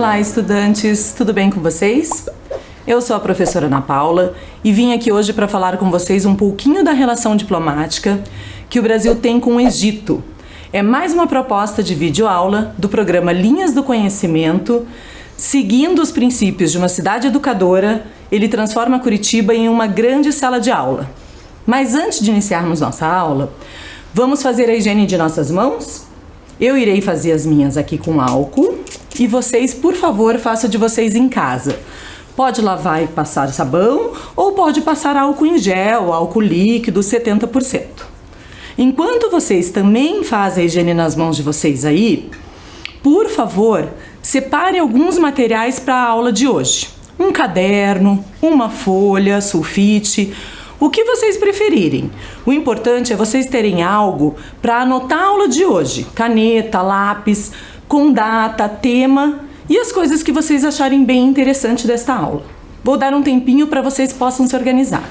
Olá, estudantes! Tudo bem com vocês? Eu sou a professora Ana Paula e vim aqui hoje para falar com vocês um pouquinho da relação diplomática que o Brasil tem com o Egito. É mais uma proposta de videoaula do programa Linhas do Conhecimento. Seguindo os princípios de uma cidade educadora, ele transforma Curitiba em uma grande sala de aula. Mas antes de iniciarmos nossa aula, vamos fazer a higiene de nossas mãos? Eu irei fazer as minhas aqui com álcool e vocês, por favor, façam de vocês em casa. Pode lavar e passar sabão ou pode passar álcool em gel, álcool líquido, 70%. Enquanto vocês também fazem a higiene nas mãos de vocês aí, por favor, separe alguns materiais para a aula de hoje. Um caderno, uma folha, sulfite, o que vocês preferirem. O importante é vocês terem algo para anotar a aula de hoje. Caneta, lápis, com data, tema e as coisas que vocês acharem bem interessante desta aula. Vou dar um tempinho para vocês possam se organizar.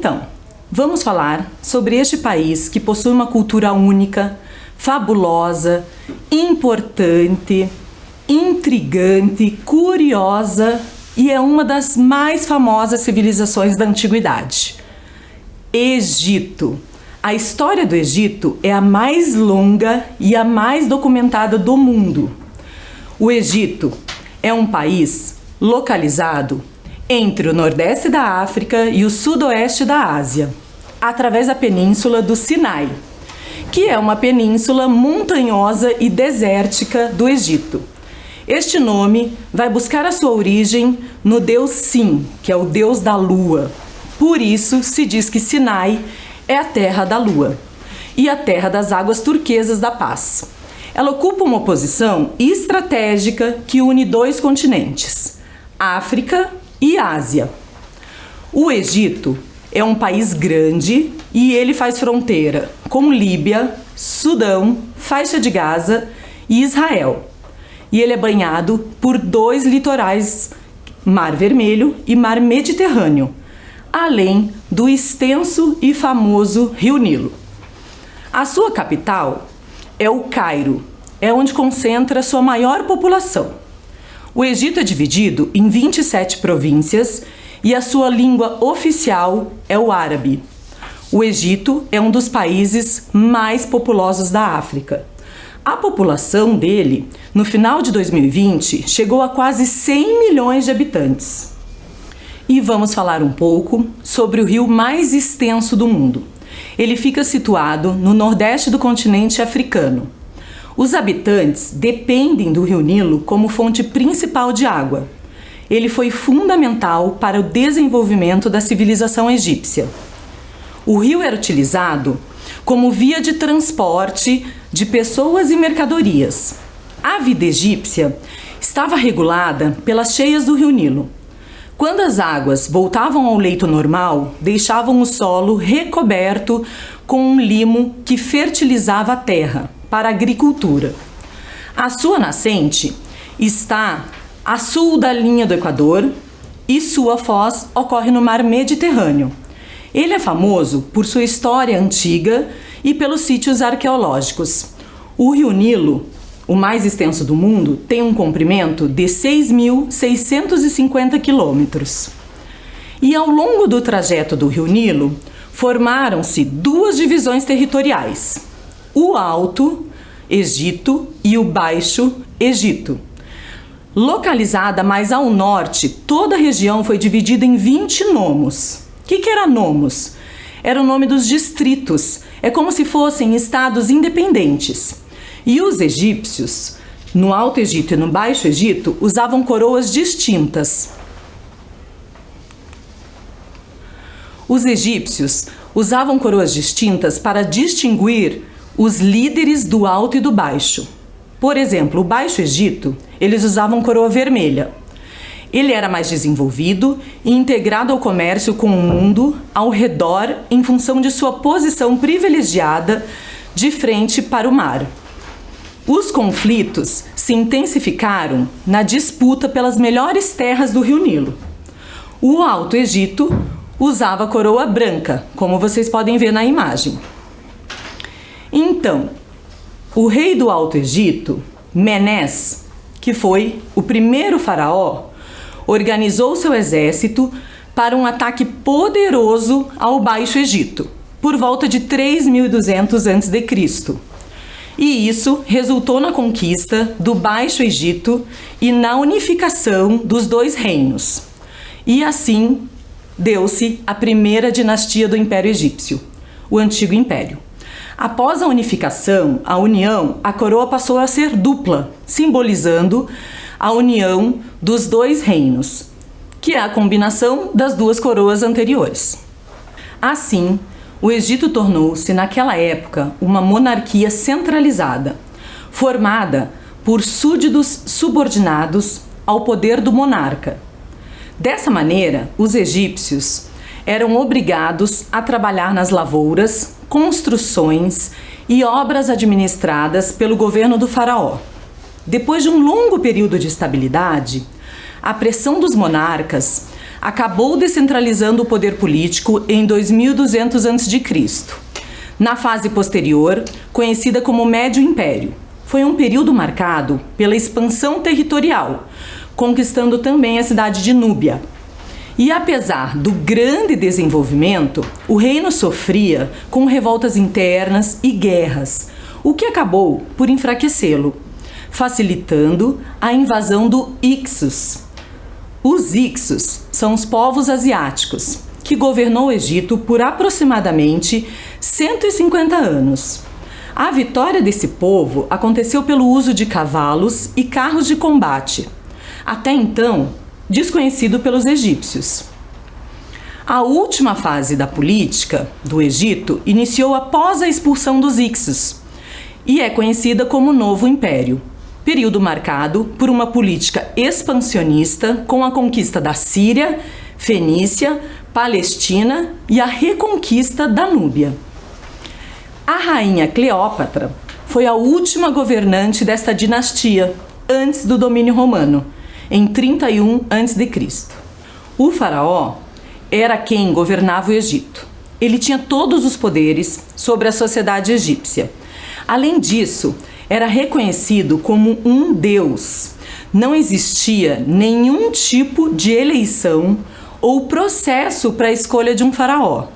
Então, vamos falar sobre este país que possui uma cultura única, fabulosa, importante, intrigante, curiosa e é uma das mais famosas civilizações da antiguidade. Egito. A história do Egito é a mais longa e a mais documentada do mundo. O Egito é um país localizado entre o nordeste da África e o sudoeste da Ásia, através da península do Sinai, que é uma península montanhosa e desértica do Egito. Este nome vai buscar a sua origem no deus Sin, que é o deus da lua. Por isso se diz que Sinai é a terra da lua e a terra das águas turquesas da paz. Ela ocupa uma posição estratégica que une dois continentes, África e Ásia. O Egito é um país grande e ele faz fronteira com Líbia, Sudão, Faixa de Gaza e Israel. E ele é banhado por dois litorais, Mar Vermelho e Mar Mediterrâneo, além do extenso e famoso Rio Nilo. A sua capital é o Cairo, é onde concentra sua maior população. O Egito é dividido em 27 províncias e a sua língua oficial é o árabe. O Egito é um dos países mais populosos da África. A população dele, no final de 2020, chegou a quase 100 milhões de habitantes. E vamos falar um pouco sobre o rio mais extenso do mundo. Ele fica situado no nordeste do continente africano. Os habitantes dependem do Rio Nilo como fonte principal de água. Ele foi fundamental para o desenvolvimento da civilização egípcia. O rio era utilizado como via de transporte de pessoas e mercadorias. A vida egípcia estava regulada pelas cheias do Rio Nilo. Quando as águas voltavam ao leito normal, deixavam o solo recoberto com um limo que fertilizava a terra para a agricultura. A sua nascente está a sul da linha do Equador e sua foz ocorre no Mar Mediterrâneo. Ele é famoso por sua história antiga e pelos sítios arqueológicos. O Rio Nilo, o mais extenso do mundo, tem um comprimento de 6.650 quilômetros. E ao longo do trajeto do Rio Nilo, formaram-se duas divisões territoriais: o Alto Egito e o Baixo Egito. Localizada mais ao norte, toda a região foi dividida em 20 nomos. O que era nomos? Era o nome dos distritos. É como se fossem estados independentes. E os egípcios, no Alto Egito e no Baixo Egito, usavam coroas distintas. Os egípcios usavam coroas distintas para distinguir os líderes do Alto e do Baixo. Por exemplo, o Baixo Egito, eles usavam coroa vermelha. Ele era mais desenvolvido e integrado ao comércio com o mundo ao redor em função de sua posição privilegiada de frente para o mar. Os conflitos se intensificaram na disputa pelas melhores terras do Rio Nilo. O Alto Egito usava coroa branca, como vocês podem ver na imagem. Então, o rei do Alto Egito, Menés, que foi o primeiro faraó, organizou seu exército para um ataque poderoso ao Baixo Egito, por volta de 3.200 a.C. E isso resultou na conquista do Baixo Egito e na unificação dos dois reinos. E assim deu-se a primeira dinastia do Império Egípcio, o Antigo Império. Após a unificação, a união, a coroa passou a ser dupla, simbolizando a união dos dois reinos, que é a combinação das duas coroas anteriores. Assim, o Egito tornou-se, naquela época, uma monarquia centralizada, formada por súditos subordinados ao poder do monarca. Dessa maneira, os egípcios eram obrigados a trabalhar nas lavouras, construções e obras administradas pelo governo do faraó. Depois de um longo período de estabilidade, a pressão dos monarcas acabou descentralizando o poder político em 2200 a.C. Na fase posterior, conhecida como Médio Império, foi um período marcado pela expansão territorial, conquistando também a cidade de Núbia. E apesar do grande desenvolvimento, o reino sofria com revoltas internas e guerras, o que acabou por enfraquecê-lo, facilitando a invasão do Ixos. Os Ixos são os povos asiáticos, que governou o Egito por aproximadamente 150 anos. A vitória desse povo aconteceu pelo uso de cavalos e carros de combate, até então desconhecido pelos egípcios. A última fase da política do Egito iniciou após a expulsão dos Ixos e é conhecida como Novo Império, período marcado por uma política expansionista com a conquista da Síria, Fenícia, Palestina e a reconquista da Núbia. A rainha Cleópatra foi a última governante desta dinastia antes do domínio romano, em 31 a.C. O faraó era quem governava o Egito. Ele tinha todos os poderes sobre a sociedade egípcia. Além disso, era reconhecido como um deus. Não existia nenhum tipo de eleição ou processo para a escolha de um faraó,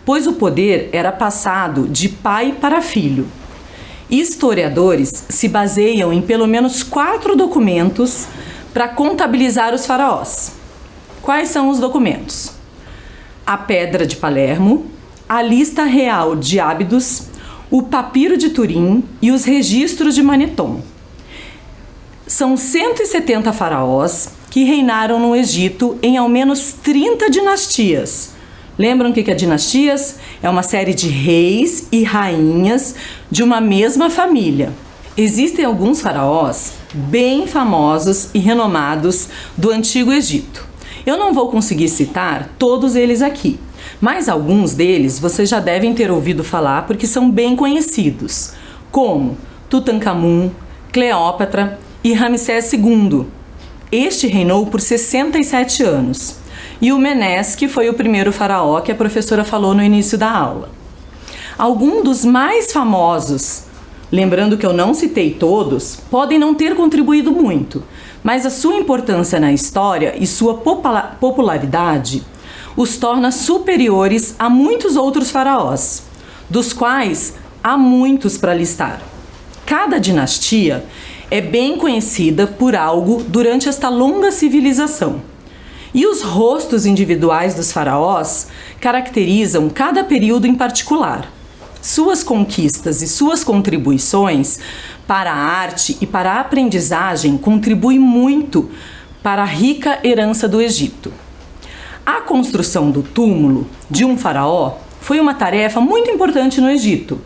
pois o poder era passado de pai para filho. Historiadores se baseiam em pelo menos 4 documentos para contabilizar os faraós. Quais são os documentos? A Pedra de Palermo, a Lista Real de Ábidos, o Papiro de Turim e os Registros de Maneton. São 170 faraós que reinaram no Egito em ao menos 30 dinastias. Lembram o que é dinastias? É uma série de reis e rainhas de uma mesma família. Existem alguns faraós bem famosos e renomados do Antigo Egito. Eu não vou conseguir citar todos eles aqui, mas alguns deles vocês já devem ter ouvido falar porque são bem conhecidos, como Tutankhamun, Cleópatra e Ramsés II. Este reinou por 67 anos. E o Menés, que foi o primeiro faraó que a professora falou no início da aula. Alguns dos mais famosos, lembrando que eu não citei todos, podem não ter contribuído muito, mas a sua importância na história e sua popularidade os torna superiores a muitos outros faraós, dos quais há muitos para listar. Cada dinastia é bem conhecida por algo durante esta longa civilização. E os rostos individuais dos faraós caracterizam cada período em particular. Suas conquistas e suas contribuições para a arte e para a aprendizagem contribuem muito para a rica herança do Egito. A construção do túmulo de um faraó foi uma tarefa muito importante no Egito,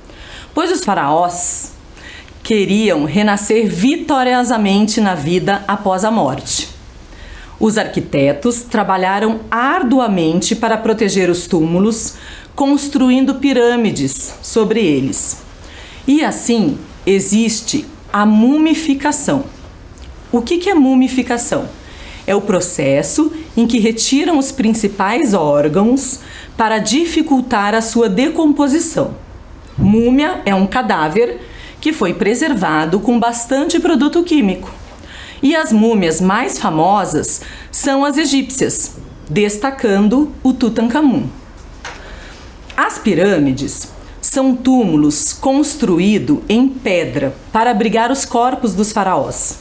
pois os faraós queriam renascer vitoriosamente na vida após a morte. Os arquitetos trabalharam arduamente para proteger os túmulos, construindo pirâmides sobre eles. E assim existe a mumificação. O que é mumificação? É o processo em que retiram os principais órgãos para dificultar a sua decomposição. Múmia é um cadáver que foi preservado com bastante produto químico. E as múmias mais famosas são as egípcias, destacando o Tutankhamun. As pirâmides são túmulos construídos em pedra para abrigar os corpos dos faraós.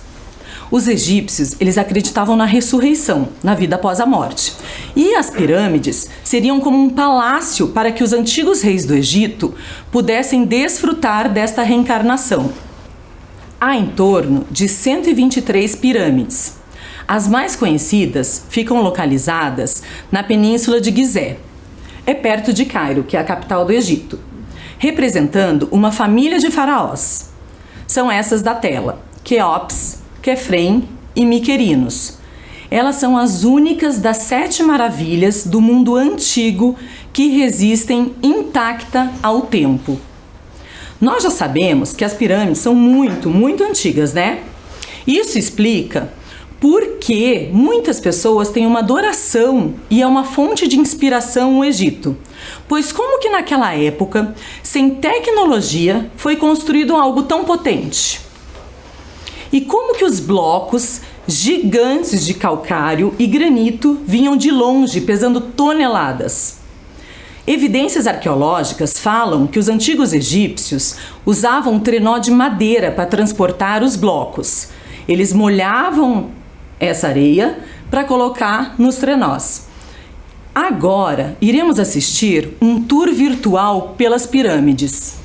Os egípcios, eles acreditavam na ressurreição, na vida após a morte. E as pirâmides seriam como um palácio para que os antigos reis do Egito pudessem desfrutar desta reencarnação. Há em torno de 123 pirâmides. As mais conhecidas ficam localizadas na península de Gizé. É perto de Cairo, que é a capital do Egito, representando uma família de faraós. São essas da tela: Quéops, Quefrem e Miquerinos. Elas são as únicas das 7 maravilhas do mundo antigo que resistem intacta ao tempo. Nós já sabemos que as pirâmides são muito antigas, né? Isso explica por que muitas pessoas têm uma adoração e é uma fonte de inspiração o Egito. Pois como que naquela época, sem tecnologia, foi construído algo tão potente? E como que os blocos gigantes de calcário e granito vinham de longe, pesando toneladas? Evidências arqueológicas falam que os antigos egípcios usavam um trenó de madeira para transportar os blocos. Eles molhavam essa areia para colocar nos trenós. Agora, iremos assistir um tour virtual pelas pirâmides.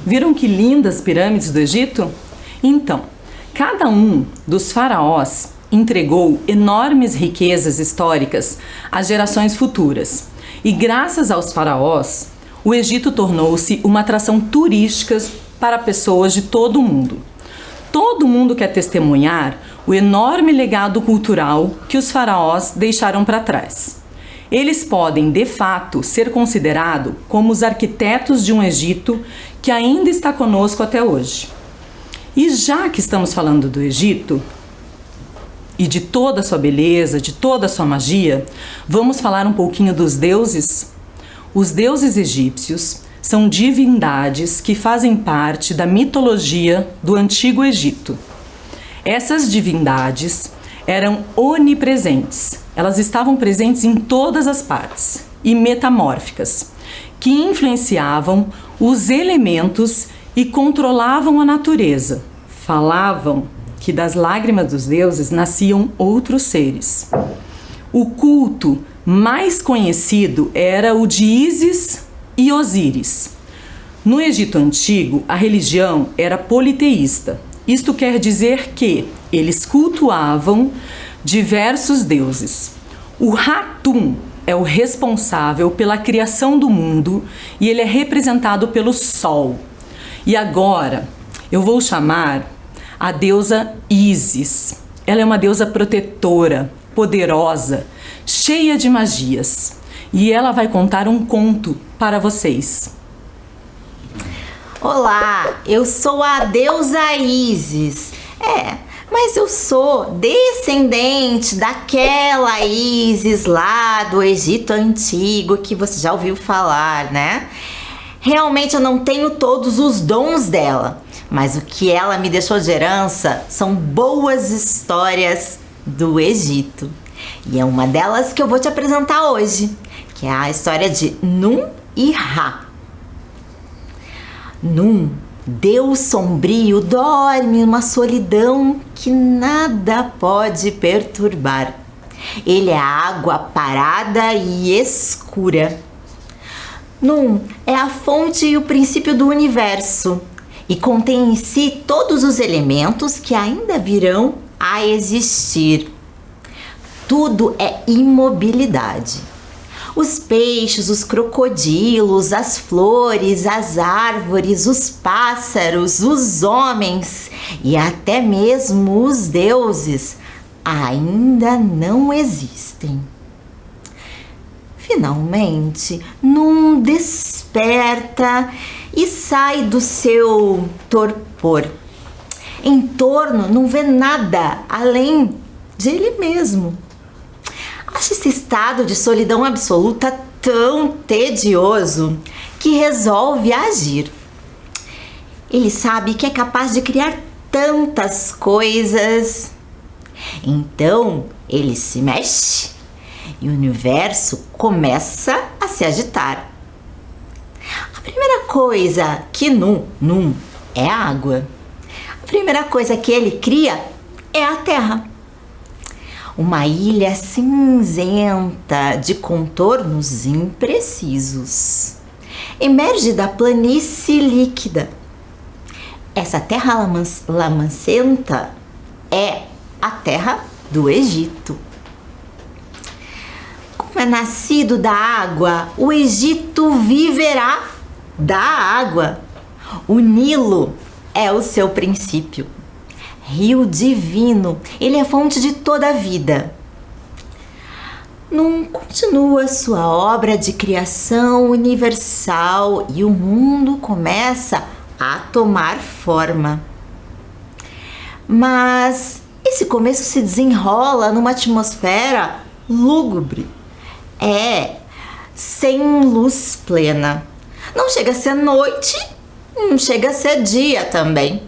Viram que lindas pirâmides do Egito? Então, cada um dos faraós entregou enormes riquezas históricas às gerações futuras. E graças aos faraós, o Egito tornou-se uma atração turística para pessoas de todo o mundo. Todo mundo quer testemunhar o enorme legado cultural que os faraós deixaram para trás. Eles podem, de fato, ser considerados como os arquitetos de um Egito que ainda está conosco até hoje. E já que estamos falando do Egito e de toda a sua beleza, de toda a sua magia, vamos falar um pouquinho dos deuses? Os deuses egípcios são divindades que fazem parte da mitologia do Antigo Egito. Essas divindades eram onipresentes. Elas estavam presentes em todas as partes e metamórficas, que influenciavam os elementos e controlavam a natureza. Falavam que das lágrimas dos deuses nasciam outros seres. O culto mais conhecido era o de Ísis e Osíris. No Egito Antigo, a religião era politeísta. Isto quer dizer que eles cultuavam diversos deuses. O Hathor é o responsável pela criação do mundo e ele é representado pelo Sol. E agora eu vou chamar a deusa Ísis. Ela é uma deusa protetora, poderosa, cheia de magias. E ela vai contar um conto para vocês. Olá, eu sou a deusa Ísis. Mas eu sou descendente daquela Ísis lá do Egito Antigo que você já ouviu falar, né? Realmente eu não tenho todos os dons dela, mas o que ela me deixou de herança são boas histórias do Egito. E é uma delas que eu vou te apresentar hoje, que é a história de Num e Ra. Num, Deus sombrio, dorme numa solidão que nada pode perturbar. Ele é água parada e escura. Num é a fonte e o princípio do universo e contém em si todos os elementos que ainda virão a existir. Tudo é imobilidade. Os peixes, os crocodilos, as flores, as árvores, os pássaros, os homens e até mesmo os deuses ainda não existem. Finalmente, Num desperta e sai do seu torpor. Em torno não vê nada além de ele mesmo. Acha esse estado de solidão absoluta tão tedioso que resolve agir. Ele sabe que é capaz de criar tantas coisas. Então, ele se mexe e o universo começa a se agitar. A primeira coisa que Num é a água. A primeira coisa que ele cria é a terra. Uma ilha cinzenta de contornos imprecisos. Emerge da planície líquida. Essa terra lamacenta é a terra do Egito. Como é nascido da água, o Egito viverá da água. O Nilo é o seu princípio. Rio divino, ele é fonte de toda a vida. Num continua sua obra de criação universal e o mundo começa a tomar forma. Mas esse começo se desenrola numa atmosfera lúgubre. Sem luz plena. Não chega a ser noite, não chega a ser dia também.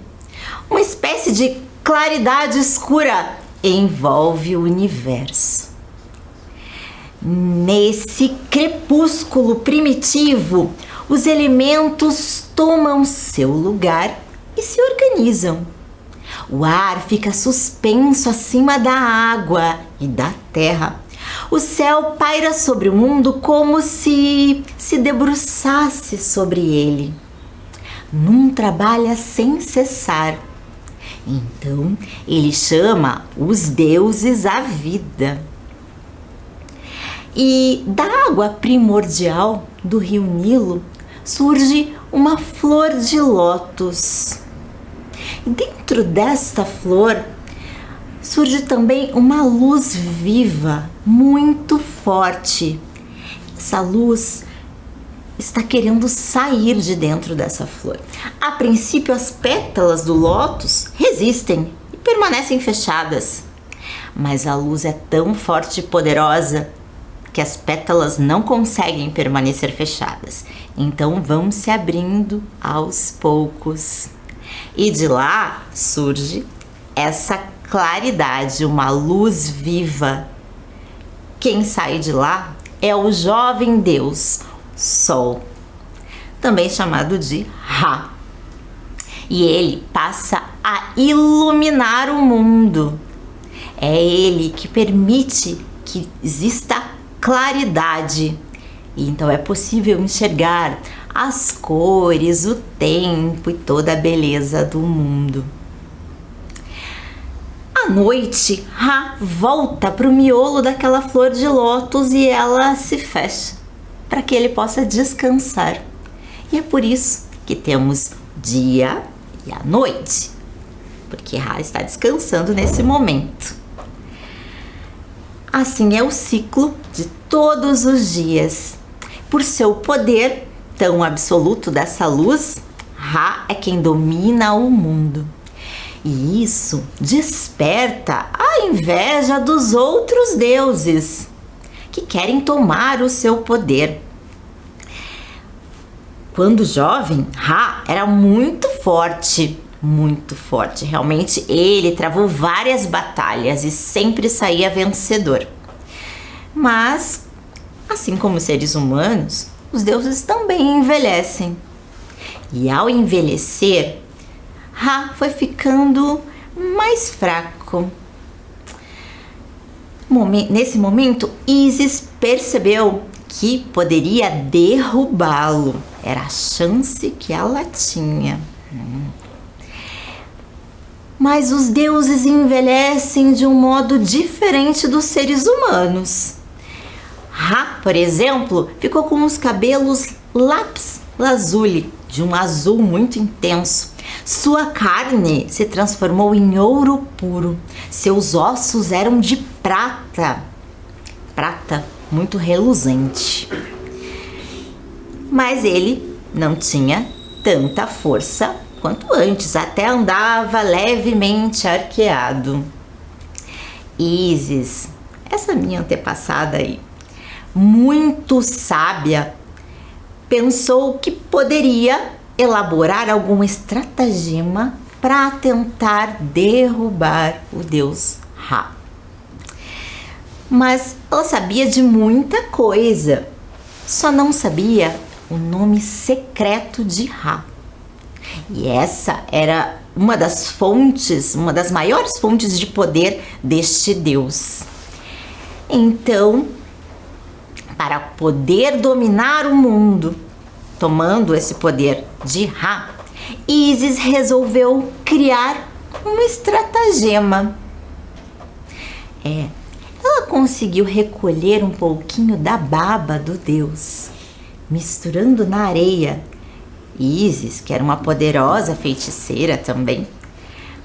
Uma espécie de claridade escura envolve o universo. Nesse crepúsculo primitivo, os elementos tomam seu lugar e se organizam. O ar fica suspenso acima da água e da terra. O céu paira sobre o mundo como se debruçasse sobre ele. não trabalha sem cessar. Então, ele chama os deuses à vida. E da água primordial do rio Nilo surge uma flor de lótus. E dentro desta flor surge também uma luz viva, muito forte. Essa luz está querendo sair de dentro dessa flor. A princípio, as pétalas do lótus resistem e permanecem fechadas. Mas a luz é tão forte e poderosa que as pétalas não conseguem permanecer fechadas. Então vão se abrindo aos poucos. E de lá surge essa claridade, uma luz viva. Quem sai de lá é o jovem Deus, Sol, também chamado de Ra. E ele passa a iluminar o mundo. É ele que permite que exista claridade. E então é possível enxergar as cores, o tempo e toda a beleza do mundo. À noite, Ra volta para o miolo daquela flor de lótus e ela se fecha para que ele possa descansar. E é por isso que temos dia e a noite, porque Ra está descansando nesse momento. Assim é o ciclo de todos os dias. Por seu poder tão absoluto dessa luz, Ra é quem domina o mundo. E isso desperta a inveja dos outros deuses, que querem tomar o seu poder. Quando jovem, Ra era muito forte. Realmente ele travou várias batalhas e sempre saía vencedor. Mas, assim como os seres humanos, os deuses também envelhecem. E ao envelhecer, Ra foi ficando mais fraco. Nesse momento, Ísis percebeu que poderia derrubá-lo. Era a chance que ela tinha. Mas os deuses envelhecem de um modo diferente dos seres humanos. Ra, por exemplo, ficou com os cabelos lápis lazuli, de um azul muito intenso. Sua carne se transformou em ouro puro. Seus ossos eram de prata muito reluzente. Mas ele não tinha tanta força quanto antes, até andava levemente arqueado. Ísis, essa minha antepassada aí, muito sábia, pensou que poderia elaborar algum estratagema para tentar derrubar o deus Ra. Mas ela sabia de muita coisa, só não sabia o nome secreto de Ra. E essa era uma das maiores fontes de poder deste deus. Então, para poder dominar o mundo, tomando esse poder de Ra, Ísis resolveu criar um estratagema. Ela conseguiu recolher um pouquinho da baba do deus, misturando na areia. Ísis, que era uma poderosa feiticeira também,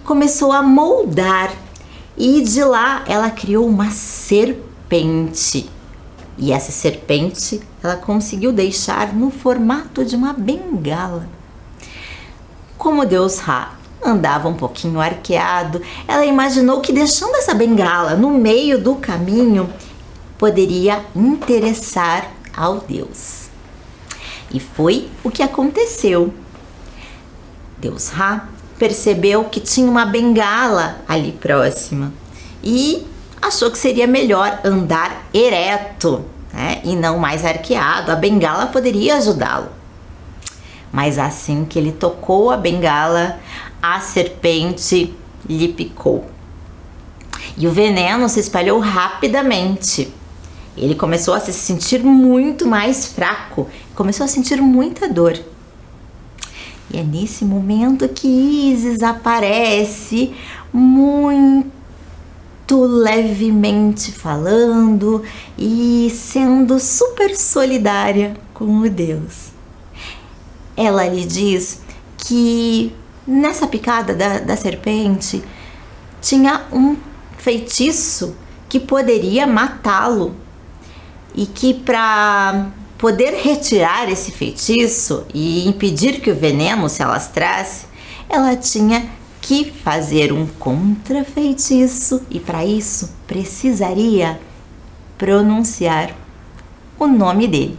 começou a moldar e de lá ela criou uma serpente. E essa serpente ela conseguiu deixar no formato de uma bengala. Como o deus Ra andava um pouquinho arqueado, ela imaginou que deixando essa bengala no meio do caminho poderia interessar ao deus. E foi o que aconteceu. Deus Ra percebeu que tinha uma bengala ali próxima e achou que seria melhor andar ereto, né, e não mais arqueado. A bengala poderia ajudá-lo. Mas assim que ele tocou a bengala, a serpente lhe picou. E o veneno se espalhou rapidamente. Ele começou a se sentir muito mais fraco, começou a sentir muita dor. E é nesse momento que Ísis aparece, muito levemente falando e sendo super solidária com o deus. Ela lhe diz que nessa picada da serpente tinha um feitiço que poderia matá-lo e que para poder retirar esse feitiço e impedir que o veneno se alastrasse, ela tinha que fazer um contrafeitiço e para isso precisaria pronunciar o nome dele.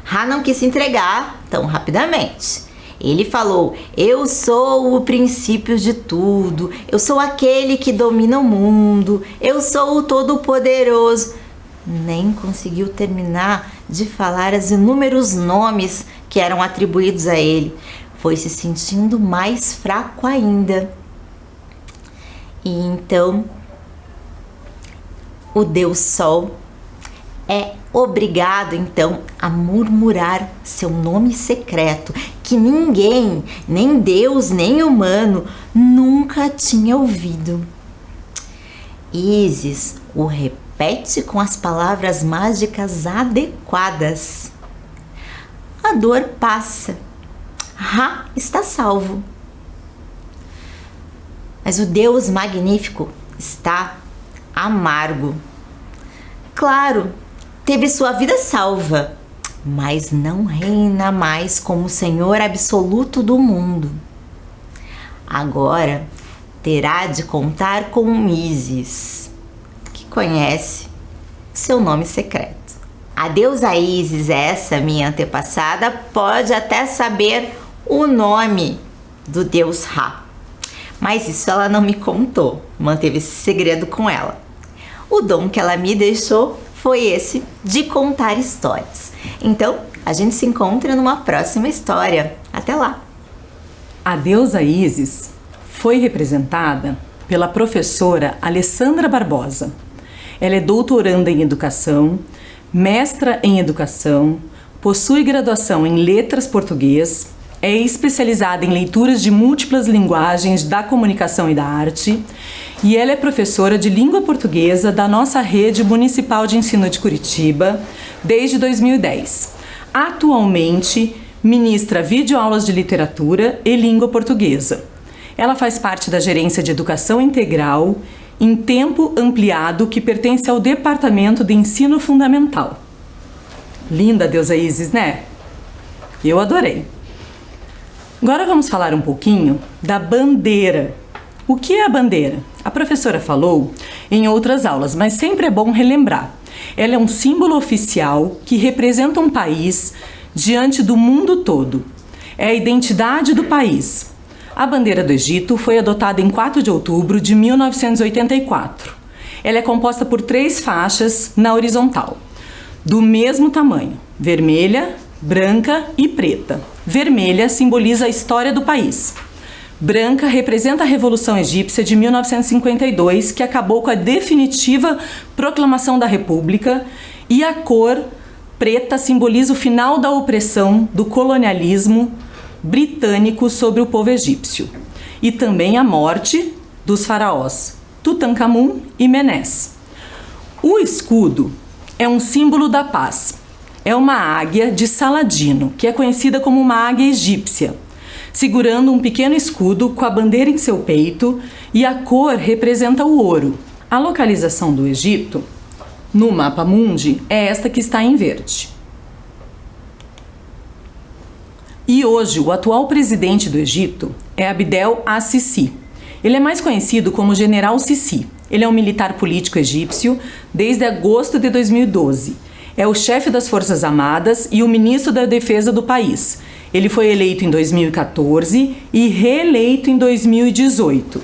Ra não quis se entregar tão rapidamente. Ele falou: eu sou o princípio de tudo, eu sou aquele que domina o mundo, eu sou o todo-poderoso. Nem conseguiu terminar de falar os inúmeros nomes que eram atribuídos a ele. Foi se sentindo mais fraco ainda. E então, o Deus Sol é obrigado então a murmurar seu nome secreto, que ninguém, nem Deus, nem humano, nunca tinha ouvido. Ísis o repete com as palavras mágicas adequadas. A dor passa. Ra está salvo. Mas o Deus magnífico está amargo. Claro, teve sua vida salva, mas não reina mais como Senhor absoluto do mundo. Agora terá de contar com Ísis, que conhece seu nome secreto. A deusa Ísis, essa minha antepassada, pode até saber o nome do deus Ra, mas isso ela não me contou, manteve esse segredo com ela. O dom que ela me deixou foi esse de contar histórias. Então, a gente se encontra numa próxima história. Até lá! A deusa Ísis foi representada pela professora Alessandra Barbosa. Ela é doutoranda em educação, mestra em educação, possui graduação em letras português, é especializada em leituras de múltiplas linguagens da comunicação e da arte, e ela é professora de língua portuguesa da nossa rede municipal de ensino de Curitiba desde 2010. Atualmente, ministra videoaulas de literatura e língua portuguesa. Ela faz parte da gerência de educação integral em tempo ampliado que pertence ao Departamento de Ensino Fundamental. Linda a deusa Ísis, né? Eu adorei. Agora vamos falar um pouquinho da bandeira. O que é a bandeira? A professora falou em outras aulas, mas sempre é bom relembrar. Ela é um símbolo oficial que representa um país diante do mundo todo. É a identidade do país. A bandeira do Egito foi adotada em 4 de outubro de 1984. Ela é composta por 3 faixas na horizontal, do mesmo tamanho, vermelha, branca e preta. Vermelha simboliza a história do país. Branca representa a Revolução Egípcia de 1952, que acabou com a definitiva proclamação da República, e a cor preta simboliza o final da opressão do colonialismo britânico sobre o povo egípcio, e também a morte dos faraós Tutankhamun e Menés. O escudo é um símbolo da paz. É uma águia de Saladino, que é conhecida como uma águia egípcia, segurando um pequeno escudo com a bandeira em seu peito, e a cor representa o ouro. A localização do Egito, no mapa mundi, é esta que está em verde. E hoje, o atual presidente do Egito é Abdel al-Sisi. Ele é mais conhecido como General Sisi. Ele é um militar político egípcio desde agosto de 2012. É o chefe das Forças Armadas e o ministro da Defesa do país. Ele foi eleito em 2014 e reeleito em 2018.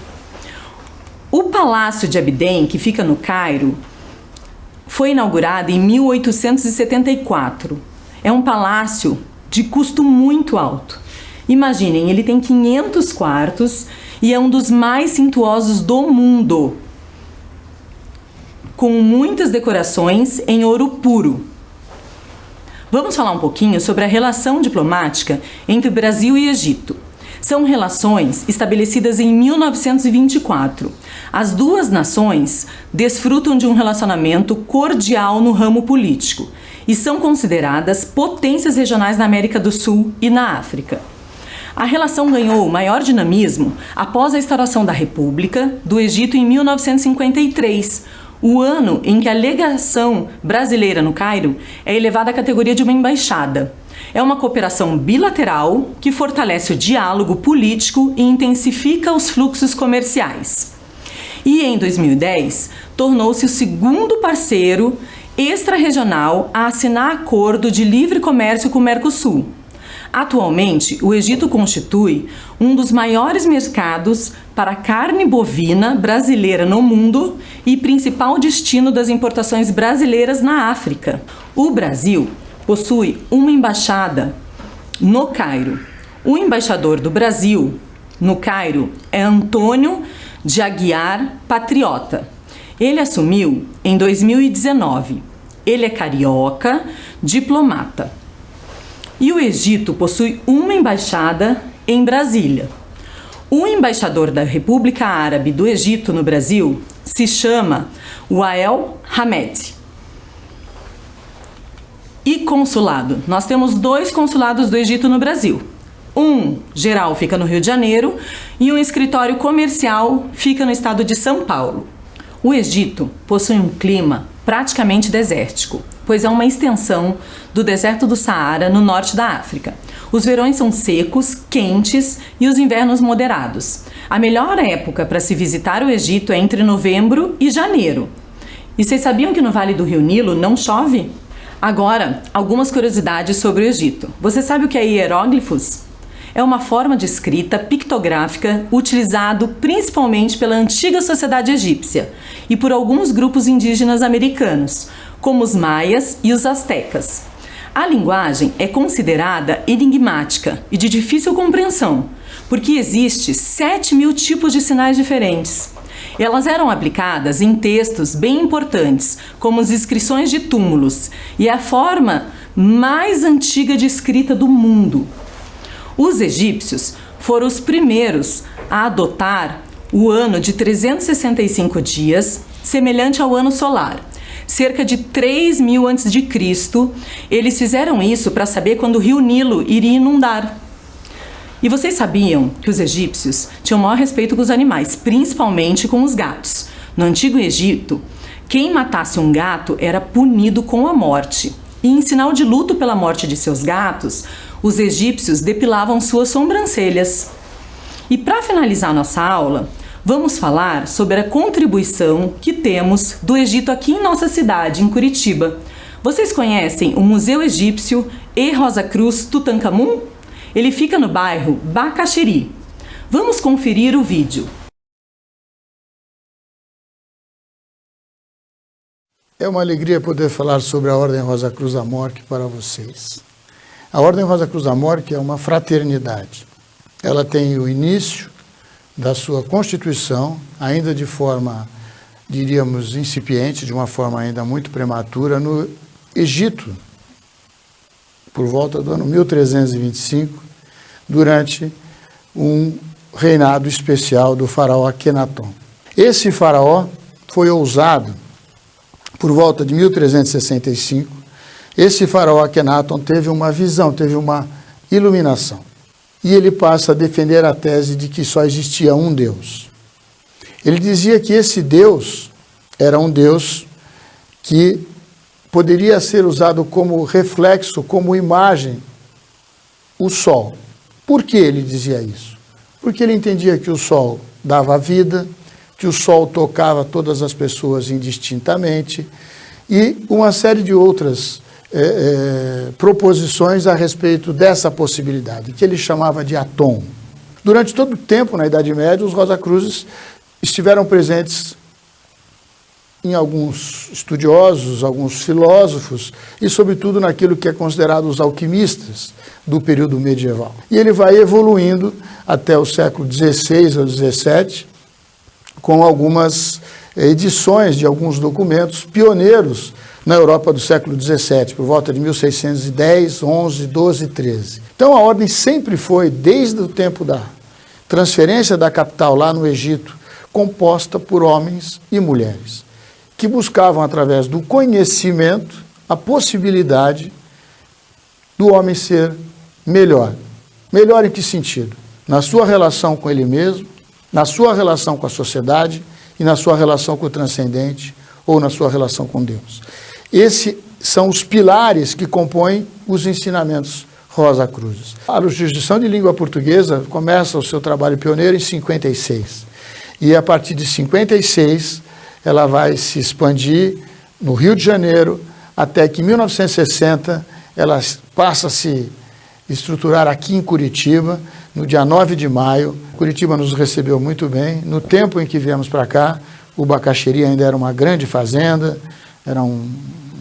O Palácio de Abdem, que fica no Cairo, foi inaugurado em 1874. É um palácio de custo muito alto. Imaginem, ele tem 500 quartos e é um dos mais suntuosos do mundo, com muitas decorações em ouro puro. Vamos falar um pouquinho sobre a relação diplomática entre Brasil e Egito. São relações estabelecidas em 1924. As duas nações desfrutam de um relacionamento cordial no ramo político e são consideradas potências regionais na América do Sul e na África. A relação ganhou maior dinamismo após a instauração da República do Egito em 1953, o ano em que a legação brasileira no Cairo é elevada à categoria de uma embaixada. É uma cooperação bilateral que fortalece o diálogo político e intensifica os fluxos comerciais. E em 2010, tornou-se o segundo parceiro extra-regional a assinar acordo de livre comércio com o Mercosul. Atualmente, o Egito constitui um dos maiores mercados para carne bovina brasileira no mundo e principal destino das importações brasileiras na África. O Brasil possui uma embaixada no Cairo. O embaixador do Brasil no Cairo é Antônio de Aguiar Patriota. Ele assumiu em 2019. Ele é carioca, diplomata. E o Egito possui uma embaixada em Brasília. O embaixador da República Árabe do Egito no Brasil se chama Wael Hamed. E consulado? Nós temos 2 consulados do Egito no Brasil. Um geral fica no Rio de Janeiro e um escritório comercial fica no estado de São Paulo. O Egito possui um clima praticamente desértico, pois é uma extensão do deserto do Saara no norte da África. Os verões são secos, quentes e os invernos moderados. A melhor época para se visitar o Egito é entre novembro e janeiro. E vocês sabiam que no Vale do Rio Nilo não chove? Agora, algumas curiosidades sobre o Egito. Você sabe o que é hieróglifos? É uma forma de escrita pictográfica utilizado principalmente pela antiga sociedade egípcia e por alguns grupos indígenas americanos, como os maias e os astecas. A linguagem é considerada enigmática e de difícil compreensão, porque existe 7.000 tipos de sinais diferentes. Elas eram aplicadas em textos bem importantes, como as inscrições de túmulos, e é a forma mais antiga de escrita do mundo. Os egípcios foram os primeiros a adotar o ano de 365 dias, semelhante ao ano solar. Cerca de 3.000 a.C., eles fizeram isso para saber quando o rio Nilo iria inundar. E vocês sabiam que os egípcios tinham o maior respeito com os animais, principalmente com os gatos. No Antigo Egito, quem matasse um gato era punido com a morte. E em sinal de luto pela morte de seus gatos, os egípcios depilavam suas sobrancelhas. E para finalizar nossa aula, vamos falar sobre a contribuição que temos do Egito aqui em nossa cidade, em Curitiba. Vocês conhecem o Museu Egípcio e Rosa Cruz Tutankhamun? Ele fica no bairro Bacaxiri. Vamos conferir o vídeo. É uma alegria poder falar sobre a Ordem Rosa Cruz Amorque para vocês. A Ordem Rosa Cruz Amorque é uma fraternidade. Ela tem o início da sua constituição, ainda de forma, diríamos, incipiente, de uma forma ainda muito prematura, no Egito, por volta do ano 1325, durante um reinado especial do faraó Akenaton. Esse faraó foi ousado por volta de 1365. Esse faraó Akenaton teve uma visão, teve uma iluminação. E ele passa a defender a tese de que só existia um Deus. Ele dizia que esse Deus era um Deus que poderia ser usado como reflexo, como imagem, o Sol. Por que ele dizia isso? Porque ele entendia que o Sol dava vida, que o Sol tocava todas as pessoas indistintamente e uma série de outras proposições a respeito dessa possibilidade, que ele chamava de Atom. Durante todo o tempo, na Idade Média, os Rosacruzes estiveram presentes em alguns estudiosos, alguns filósofos e, sobretudo, naquilo que é considerado os alquimistas do período medieval. E ele vai evoluindo até o século XVI ou XVII, com algumas edições de alguns documentos pioneiros na Europa do século XVII, por volta de 1610, 11, 12 e 13. Então a ordem sempre foi, desde o tempo da transferência da capital lá no Egito, composta por homens e mulheres, que buscavam, através do conhecimento, a possibilidade do homem ser melhor. Melhor em que sentido? Na sua relação com ele mesmo, na sua relação com a sociedade e na sua relação com o transcendente ou na sua relação com Deus. Esses são os pilares que compõem os ensinamentos Rosa Cruzes. A jurisdição de língua portuguesa começa o seu trabalho pioneiro em 56. E a partir de 56, ela vai se expandir no Rio de Janeiro, até que em 1960 ela passa a se estruturar aqui em Curitiba, no dia 9 de maio. Curitiba nos recebeu muito bem. No tempo em que viemos para cá, o Bacaxeri ainda era uma grande fazenda, era um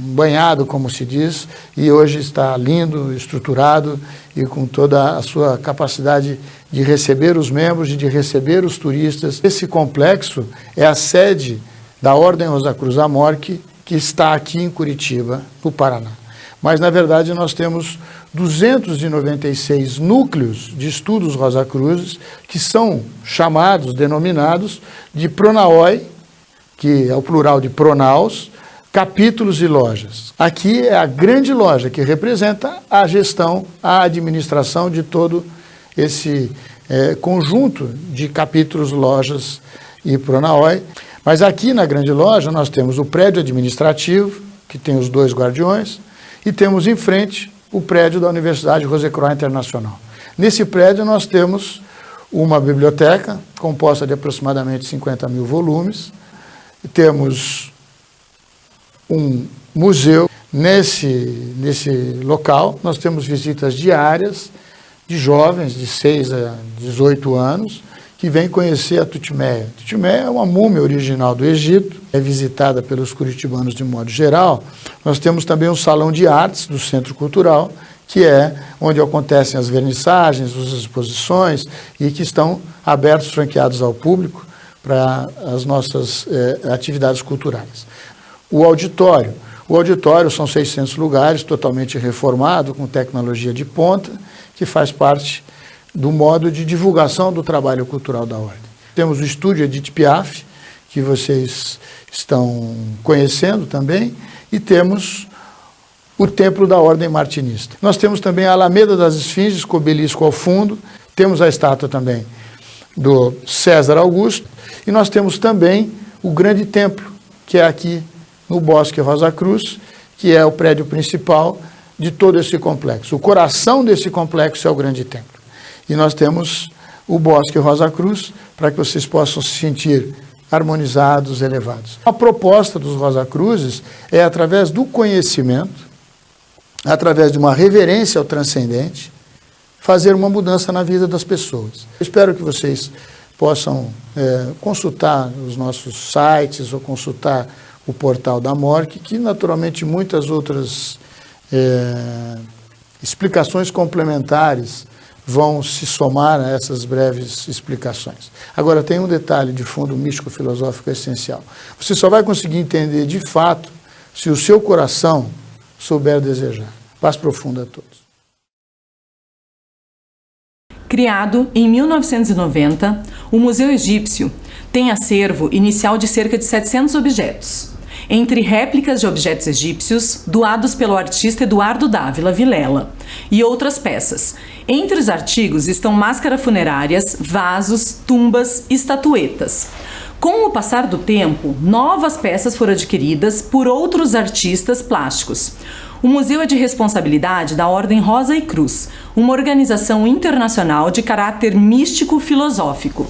banhado, como se diz, e hoje está lindo, estruturado e com toda a sua capacidade de receber os membros e de receber os turistas. Esse complexo é a sede da Ordem Rosa Cruz Amorque, que está aqui em Curitiba, no Paraná. Mas, na verdade, nós temos 296 núcleos de estudos Rosa Cruzes, que são chamados, denominados, de Pronaoi, que é o plural de Pronaus, capítulos e lojas. Aqui é a grande loja que representa a gestão, a administração de todo esse conjunto de capítulos, lojas e Pronaoi. Mas aqui na grande loja nós temos o prédio administrativo, que tem os dois guardiões, e temos em frente o prédio da Universidade Rose-Croix Internacional. Nesse prédio nós temos uma biblioteca composta de aproximadamente 50 mil volumes, temos um museu. Nesse local nós temos visitas diárias de jovens de 6 a 18 anos que vêm conhecer a Tutmeia. Tutmeia é uma múmia original do Egito, é visitada pelos curitibanos de modo geral. Nós temos também um salão de artes do Centro Cultural, que é onde acontecem as vernissagens, as exposições e que estão abertos, franqueados ao público para as nossas atividades culturais. O auditório são 600 lugares, totalmente reformado, com tecnologia de ponta, que faz parte do modo de divulgação do trabalho cultural da Ordem. Temos o estúdio Edith Piaf, que vocês estão conhecendo também, e temos o Templo da Ordem Martinista. Nós temos também a Alameda das Esfinges, com o obelisco ao fundo, temos a estátua também do César Augusto, e nós temos também o grande templo, que é aqui no Bosque Rosa Cruz, que é o prédio principal de todo esse complexo. O coração desse complexo é o grande templo. E nós temos o Bosque Rosa Cruz, para que vocês possam se sentir harmonizados, elevados. A proposta dos Rosa Cruzes é, através do conhecimento, através de uma reverência ao transcendente, fazer uma mudança na vida das pessoas. Eu espero que vocês possam consultar os nossos sites ou consultar o portal da Amorque, que naturalmente muitas outras explicações complementares vão se somar a essas breves explicações. Agora, tem um detalhe de fundo místico-filosófico essencial. Você só vai conseguir entender de fato se o seu coração souber desejar. Paz profunda a todos. Criado em 1990, o Museu Egípcio tem acervo inicial de cerca de 700 objetos, entre réplicas de objetos egípcios doados pelo artista Eduardo Dávila Vilela e outras peças. Entre os artigos estão máscaras funerárias, vasos, tumbas e estatuetas. Com o passar do tempo, novas peças foram adquiridas por outros artistas plásticos. O museu é de responsabilidade da Ordem Rosa e Cruz, uma organização internacional de caráter místico-filosófico,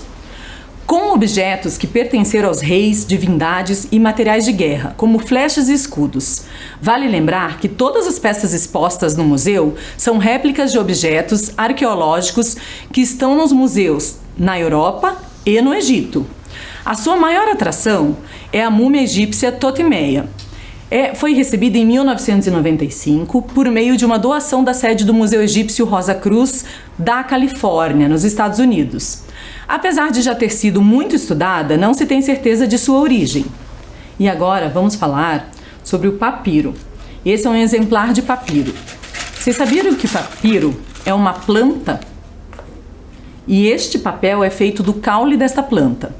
com objetos que pertenceram aos reis, divindades e materiais de guerra, como flechas e escudos. Vale lembrar que todas as peças expostas no museu são réplicas de objetos arqueológicos que estão nos museus na Europa e no Egito. A sua maior atração é a múmia egípcia Totimeia. Foi recebida em 1995 por meio de uma doação da sede do Museu Egípcio Rosa Cruz da Califórnia, nos Estados Unidos. Apesar de já ter sido muito estudada, não se tem certeza de sua origem. E agora vamos falar sobre o papiro. Esse é um exemplar de papiro. Vocês sabiam que o papiro é uma planta? E este papel é feito do caule desta planta.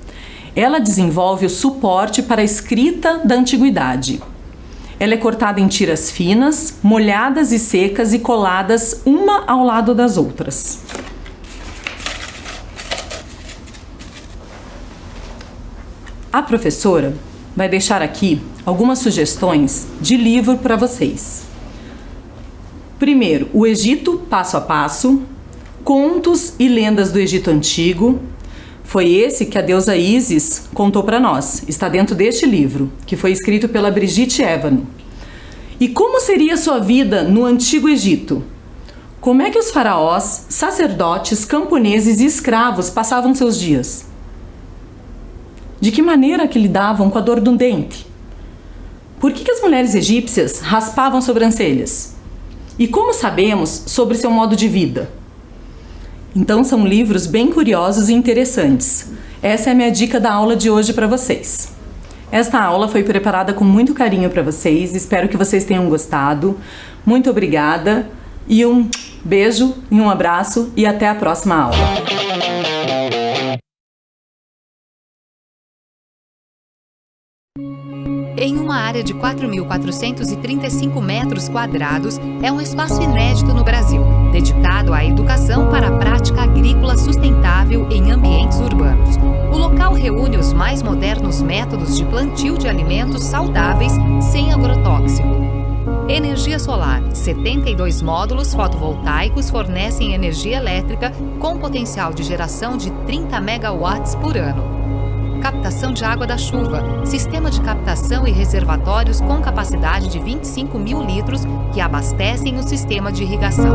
Ela desenvolve o suporte para a escrita da antiguidade. Ela é cortada em tiras finas, molhadas e secas e coladas uma ao lado das outras. A professora vai deixar aqui algumas sugestões de livro para vocês. Primeiro, O Egito Passo a Passo, Contos e Lendas do Egito Antigo. Foi esse que a deusa Ísis contou para nós. Está dentro deste livro, que foi escrito pela Brigitte Evano. E como seria sua vida no Antigo Egito? Como é que os faraós, sacerdotes, camponeses e escravos passavam seus dias? De que maneira que lidavam com a dor do dente? Por que as mulheres egípcias raspavam sobrancelhas? E como sabemos sobre seu modo de vida? Então são livros bem curiosos e interessantes. Essa é a minha dica da aula de hoje para vocês. Esta aula foi preparada com muito carinho para vocês, espero que vocês tenham gostado. Muito obrigada e um beijo e um abraço e até a próxima aula. Em uma área de 4.435 metros quadrados, é um espaço inédito no Brasil, dedicado à educação para a prática agrícola sustentável em ambientes urbanos. O local reúne os mais modernos métodos de plantio de alimentos saudáveis sem agrotóxico. Energia solar. 72 módulos fotovoltaicos fornecem energia elétrica com potencial de geração de 30 megawatts por ano. Captação de água da chuva. Sistema de captação e reservatórios com capacidade de 25 mil litros que abastecem o sistema de irrigação.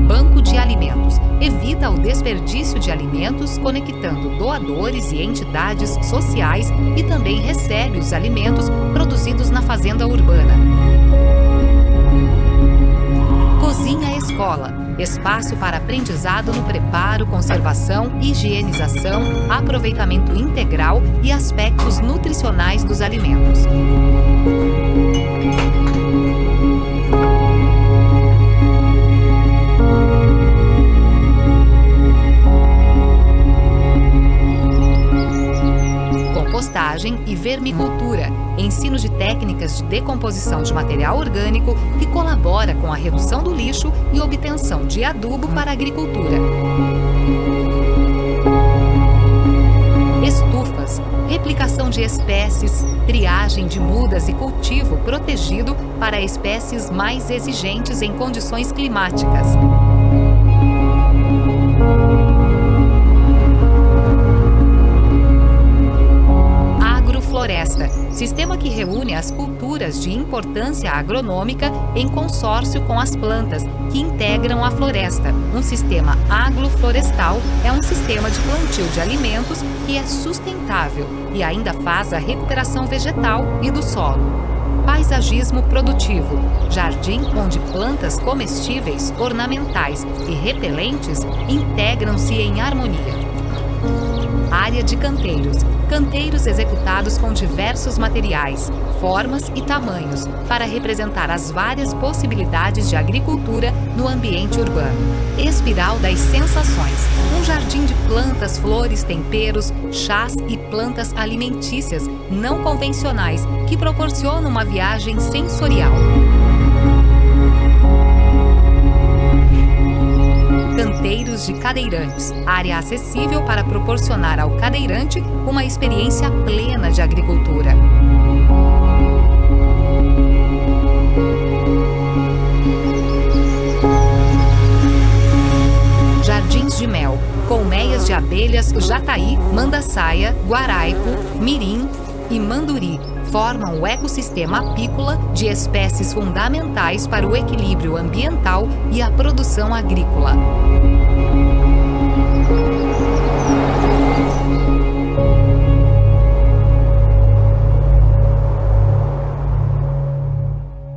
Banco de alimentos. Evita o desperdício de alimentos, conectando doadores e entidades sociais e também recebe os alimentos produzidos na fazenda urbana. Cozinha Escola. Espaço para aprendizado no preparo, conservação, higienização, aproveitamento integral e aspectos nutricionais dos alimentos. Compostagem e vermicultura. Ensino de técnicas de decomposição de material orgânico que colabora com a redução do lixo e obtenção de adubo para a agricultura. Estufas, replicação de espécies, triagem de mudas e cultivo protegido para espécies mais exigentes em condições climáticas. Agrofloresta, sistema que reúne as culturas de importância agronômica em consórcio com as plantas que integram a floresta. Um sistema agroflorestal é um sistema de plantio de alimentos que é sustentável e ainda faz a recuperação vegetal e do solo. Paisagismo produtivo, jardim onde plantas comestíveis, ornamentais e repelentes integram-se em harmonia. Área de canteiros. Canteiros executados com diversos materiais, formas e tamanhos para representar as várias possibilidades de agricultura no ambiente urbano. Espiral das sensações. Um jardim de plantas, flores, temperos, chás e plantas alimentícias não convencionais que proporcionam uma viagem sensorial. Canteiros de cadeirantes, área acessível para proporcionar ao cadeirante uma experiência plena de agricultura. Jardins de mel, colmeias de abelhas jataí, mandaçaia, guaraipo, mirim e manduri, formam o ecossistema apícola de espécies fundamentais para o equilíbrio ambiental e a produção agrícola.